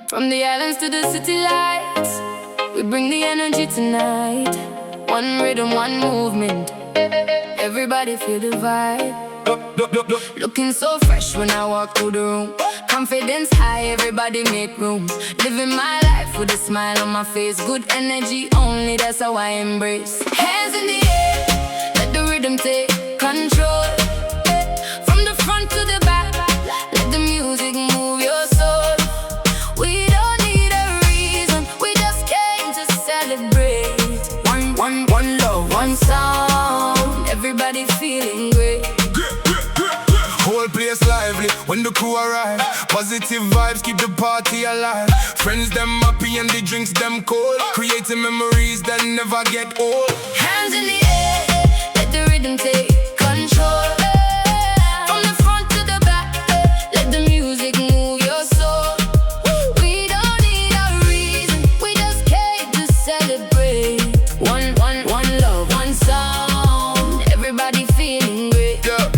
From the islands to the city lights, we bring the energy tonight. One rhythm, one movement, everybody feel the vibe. Looking so fresh when I walk through the room. Confidence high, everybody make room. Living my life with a smile on my face. Good energy only, that's how I embrace. Hands in the air, let the rhythm take control. From the front to the back, let the music move your soul. We don't need a reason, we just came to celebrate. One love, one sound, everybody feeling great. Whole place lively when the crew arrive. Positive vibes keep the party alive. Friends them happy and the drinks them cold. Creating memories that never get old. Hands in the air, let the rhythm take control. From the front to the back, let the music move your soul. We don't need a reason, we just came to celebrate. One love, one sound, everybody feeling great. Yeah.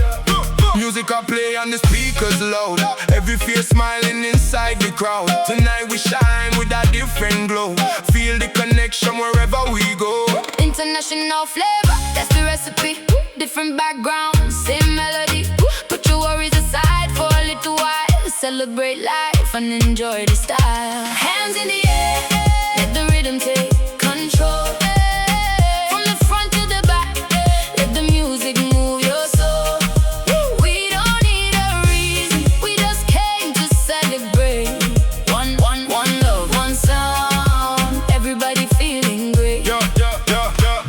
Music I play and the speakers loud. Every face smiling inside the crowd. Tonight we shine with a different glow. Feel the connection wherever we go. International flavor, that's the recipe. Different backgrounds, same melody. Put your worries aside for a little while. Celebrate life and enjoy the style. Hands in the air, let the rhythm take control. From the front to the back, let the music move your soul. We don't need a reason, we just came to celebrate. One love, one sound, everybody feeling great.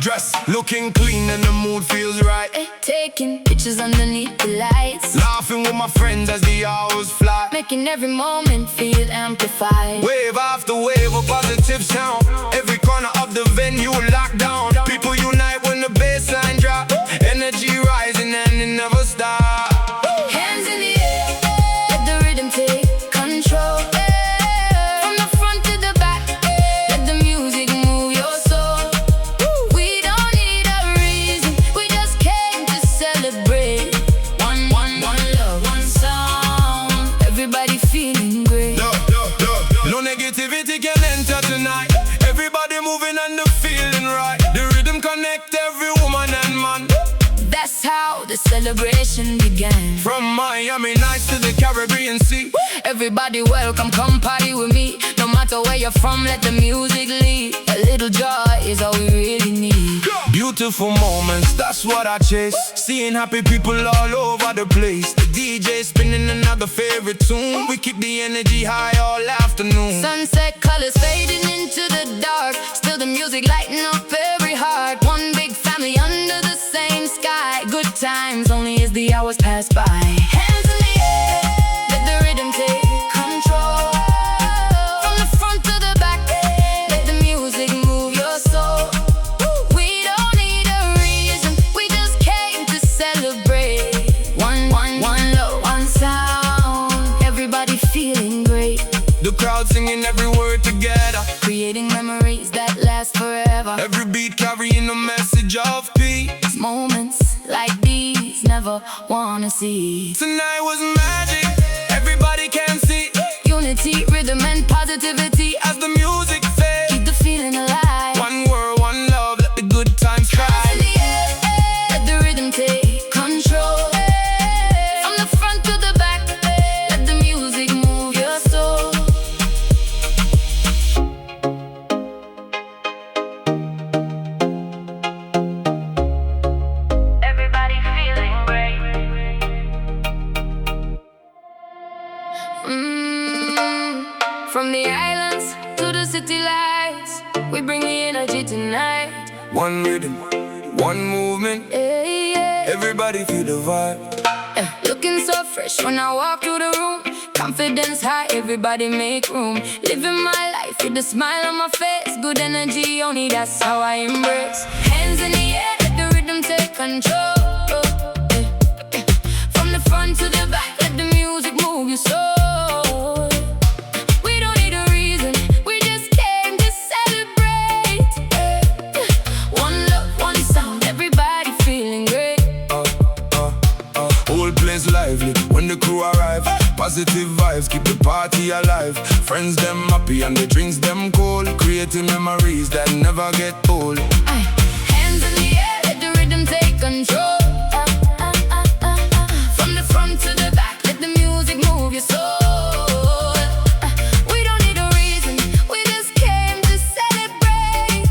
Dress looking clean and the mood feels right. Taking pictures underneath the lights. Laughing with my friends as the hours fly. Making every moment feel amplified. Wave after wave of positive sound. Every corner of the venue locked down. People unite when the bassline drop. Energy rising and it never stops. Hands in the air, let the rhythm take control. From the front to the back, let the music move your soul. We don't need a reason, we just came to celebrate. One love, one sound, everybody feeling great. No negativity can enter tonight. Everybody moving and the feeling right. The rhythm connect every woman and man. That's how the celebration began. From Miami nights to the Caribbean Sea. Everybody welcome, come party with me. No matter where you're from, let the music lead. A little joy is all we really need. Beautiful moments, that's what I chase. Seeing happy people all over the place. The DJ spinning another favorite tune. We keep the energy high all afternoon. Sunset colors fading into the dark. Still the music lighting up every heart. One big family under the same sky. Good times only as the hours pass by. Hands in the air, let the rhythm take control. From the front to the back, let the music move your soul. We don't need a reason, we just came to celebrate. One love, one sound, everybody feeling great. The crowd singing every word together. Creating memories that last forever. Every beat carrying a message of peace. Moments like these never wanna see. Tonight was magic, everybody can see. Unity, rhythm and positivity. As the music fades, Keep the feeling alive. one world, one love, let the good times Hands cry. in the air, let the rhythm take control. From the front to the back, let the music move your soul. Everybody feeling great. From the islands to the city lights, we bring the energy tonight. One rhythm, one movement, everybody feel the vibe. Looking so fresh when I walk through the room. Confidence high, everybody make room. Living my life with a smile on my face. Good energy only, that's how I embrace. Hands in the air, let the rhythm take control. From the front to the back, let the music move your soul. We don't need a reason, we just came to celebrate. One love, one sound, everybody feeling great. Whole place lively when the crew arrive. Positive vibes keep the party alive. Friends them happy and the drinks them cold, creating memories that never get old. Hands in the air, let the rhythm take control. From the front to the back, let the music move your soul. We don't need a reason, we just came to celebrate.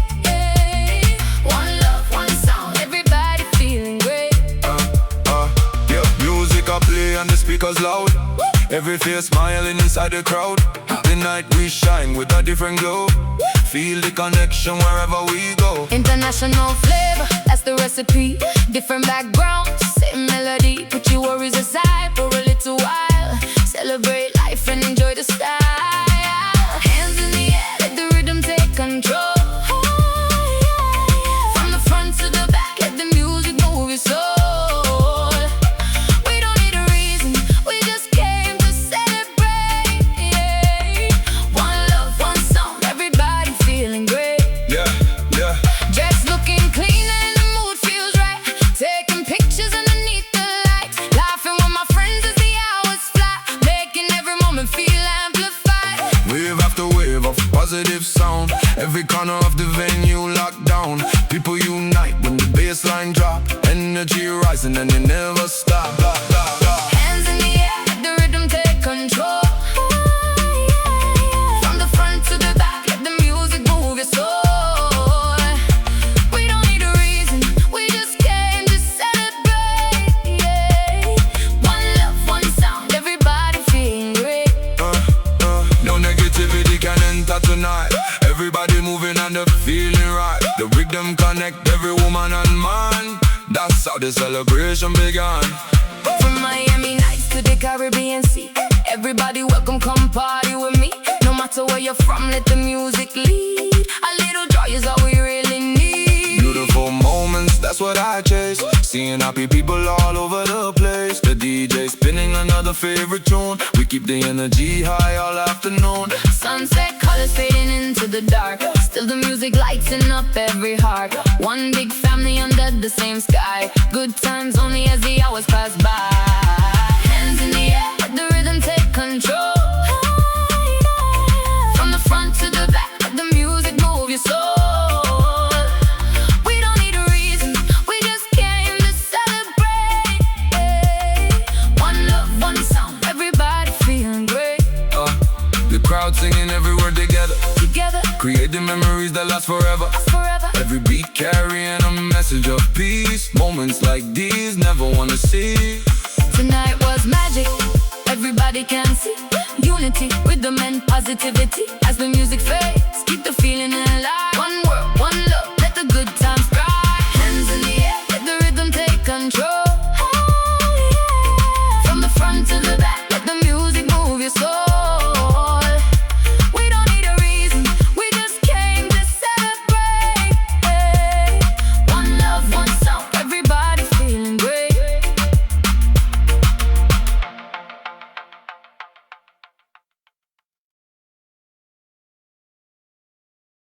One love, one sound, everybody feeling great. Yeah, music I play and the speakers loud. Every face smiling inside the crowd. The night we shine with a different glow. Feel the connection wherever we go. International flavor, that's the recipe. Different backgrounds, same melody. Put your worries aside for a little while. Celebrate life and enjoy the style. Hands in the air, let the rhythm take control. From the front to the back, let the music move your soul. We don't need a reason, we just came to celebrate. One love, one song, everybody feeling great. Yeah. Dressed looking clean and the mood feels right. Taking pictures underneath the lights. Laughing with my friends as the hours fly. Making every moment feel amplified. Wave after wave of positive sound. Every corner of the venue locked down. People unite when the bass line drop. Energy rising and it never stop. Hands in the air, let the rhythm take control. From the front to the back, let the music move your soul. We don't need a reason, we just came to celebrate. One love, one sound, everybody feeling great. No negativity can enter tonight. Everybody moving and they're feeling right. The rhythm connect every woman and man. That's how the celebration began. From Miami nights to the Caribbean Sea, everybody welcome, come party with me. No matter where you're from, let the music lead. A little joy is all we really need. Beautiful moments, that's what I chase. Seeing happy people all over the place. The DJ spinning another favorite tune. We keep the energy high all afternoon. Sunset colors fading into the dark. Still the music lighting up every heart. One big family under the same sky. Good times only as the hours pass by. Hands in the air, let the rhythm take control. From the front to the back, let the music move your soul. We don't need a reason, we just came to celebrate. One love, one sound, everybody feeling great. The crowd singing every word together. Creating memories that last forever. Every beat carrying a message of peace. Moments like these never wanna see. Tonight was magic, everybody can see. Unity, rhythm and positivity. As the music fades,